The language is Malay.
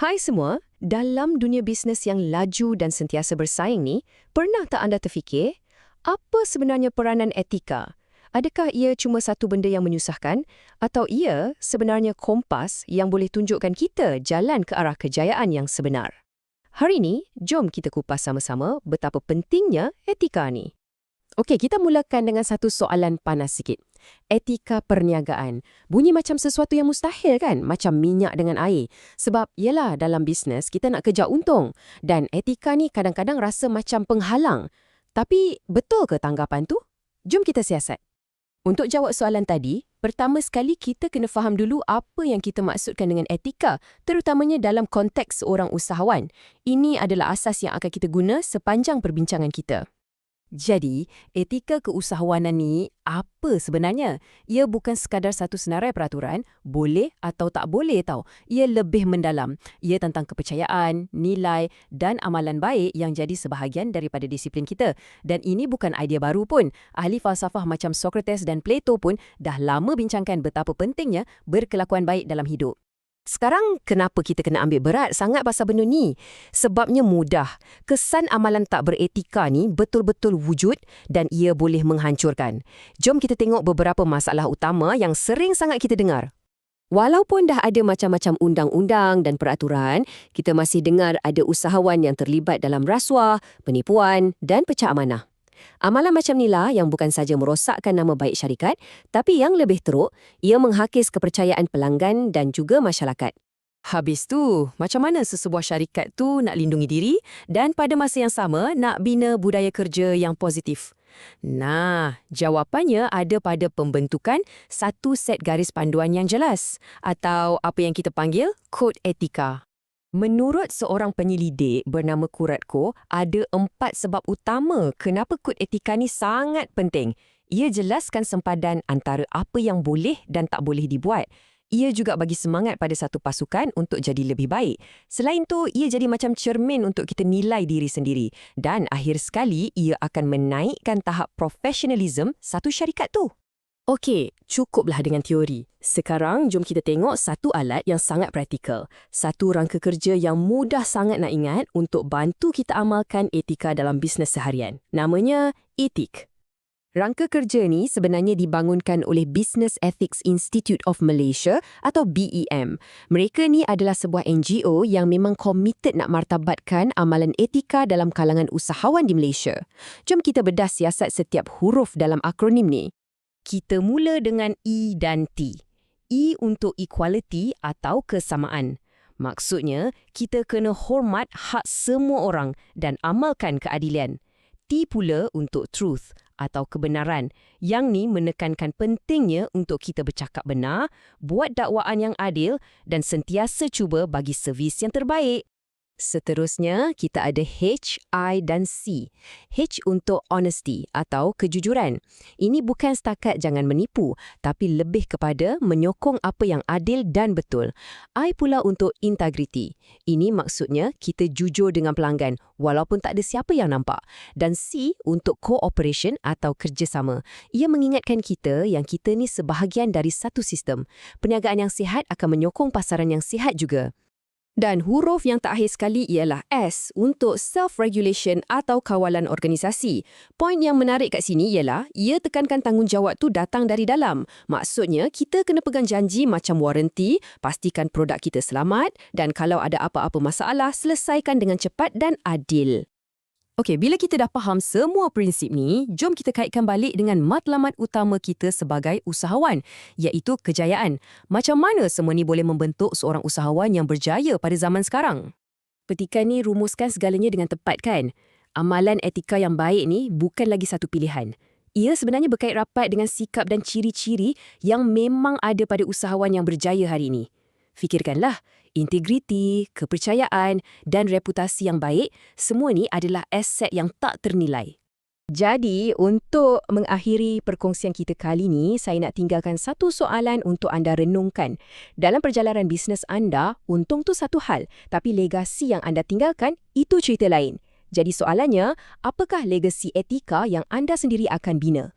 Hai semua, dalam dunia bisnes yang laju dan sentiasa bersaing ni, pernah tak anda terfikir, apa sebenarnya peranan etika? Adakah ia cuma satu benda yang menyusahkan, atau ia sebenarnya kompas yang boleh tunjukkan kita jalan ke arah kejayaan yang sebenar? Hari ini, jom kita kupas sama-sama betapa pentingnya etika ni. Okey, kita mulakan dengan satu soalan panas sikit. Etika perniagaan. Bunyi macam sesuatu yang mustahil kan? Macam minyak dengan air. Sebab, yelah, dalam bisnes kita nak kejar untung. Dan etika ni kadang-kadang rasa macam penghalang. Tapi, betul ke tanggapan tu? Jom kita siasat. Untuk jawab soalan tadi, pertama sekali kita kena faham dulu apa yang kita maksudkan dengan etika, terutamanya dalam konteks seorang usahawan. Ini adalah asas yang akan kita guna sepanjang perbincangan kita. Jadi, etika keusahawanan ni apa sebenarnya? Ia bukan sekadar satu senarai peraturan, boleh atau tak boleh tau. Ia lebih mendalam. Ia tentang kepercayaan, nilai dan amalan baik yang jadi sebahagian daripada disiplin kita. Dan ini bukan idea baru pun. Ahli falsafah macam Socrates dan Plato pun dah lama bincangkan betapa pentingnya berkelakuan baik dalam hidup. Sekarang, kenapa kita kena ambil berat sangat pasal benda ni? Sebabnya mudah. Kesan amalan tak beretika ni betul-betul wujud dan ia boleh menghancurkan. Jom kita tengok beberapa masalah utama yang sering sangat kita dengar. Walaupun dah ada macam-macam undang-undang dan peraturan, kita masih dengar ada usahawan yang terlibat dalam rasuah, penipuan dan pecah amanah. Amalan macam inilah yang bukan saja merosakkan nama baik syarikat, tapi yang lebih teruk, ia menghakis kepercayaan pelanggan dan juga masyarakat. Habis tu, macam mana sesebuah syarikat tu nak lindungi diri dan pada masa yang sama nak bina budaya kerja yang positif? Nah, jawapannya ada pada pembentukan satu set garis panduan yang jelas atau apa yang kita panggil kod etika. Menurut seorang penyelidik bernama Kuratko, ada 4 sebab utama kenapa kod etika ni sangat penting. Ia jelaskan sempadan antara apa yang boleh dan tak boleh dibuat. Ia juga bagi semangat pada satu pasukan untuk jadi lebih baik. Selain tu, ia jadi macam cermin untuk kita nilai diri sendiri. Dan akhir sekali, ia akan menaikkan tahap profesionalism satu syarikat tu. Okey, cukuplah dengan teori. Sekarang, jom kita tengok satu alat yang sangat praktikal. Satu rangka kerja yang mudah sangat nak ingat untuk bantu kita amalkan etika dalam bisnes seharian. Namanya ETIK. Rangka kerja ni sebenarnya dibangunkan oleh Business Ethics Institute of Malaysia atau BEM. Mereka ni adalah sebuah NGO yang memang komited nak martabatkan amalan etika dalam kalangan usahawan di Malaysia. Jom kita bedah siasat setiap huruf dalam akronim ni. Kita mula dengan E dan T. E untuk equality atau kesamaan. Maksudnya, kita kena hormat hak semua orang dan amalkan keadilan. T pula untuk truth atau kebenaran. Yang ni menekankan pentingnya untuk kita bercakap benar, buat dakwaan yang adil dan sentiasa cuba bagi servis yang terbaik. Seterusnya, kita ada H, I dan C. H untuk honesty atau kejujuran. Ini bukan setakat jangan menipu, tapi lebih kepada menyokong apa yang adil dan betul. I pula untuk integrity. Ini maksudnya kita jujur dengan pelanggan, walaupun tak ada siapa yang nampak. Dan C untuk cooperation atau kerjasama. Ia mengingatkan kita yang kita ni sebahagian dari satu sistem. Perniagaan yang sihat akan menyokong pasaran yang sihat juga. Dan huruf yang terakhir sekali ialah S untuk self-regulation atau kawalan organisasi. Poin yang menarik kat sini ialah ia tekankan tanggungjawab tu datang dari dalam. Maksudnya, kita kena pegang janji macam waranti, pastikan produk kita selamat dan kalau ada apa-apa masalah, selesaikan dengan cepat dan adil. Okey, bila kita dah faham semua prinsip ni, jom kita kaitkan balik dengan matlamat utama kita sebagai usahawan, iaitu kejayaan. Macam mana semua ni boleh membentuk seorang usahawan yang berjaya pada zaman sekarang? Petikan ni rumuskan segalanya dengan tepat kan? Amalan etika yang baik ni bukan lagi satu pilihan. Ia sebenarnya berkait rapat dengan sikap dan ciri-ciri yang memang ada pada usahawan yang berjaya hari ini. Fikirkanlah, integriti, kepercayaan dan reputasi yang baik, semua ni adalah aset yang tak ternilai. Jadi, untuk mengakhiri perkongsian kita kali ni, saya nak tinggalkan satu soalan untuk anda renungkan. Dalam perjalanan bisnes anda, untung tu satu hal, tapi legasi yang anda tinggalkan, itu cerita lain. Jadi soalannya, apakah legasi etika yang anda sendiri akan bina?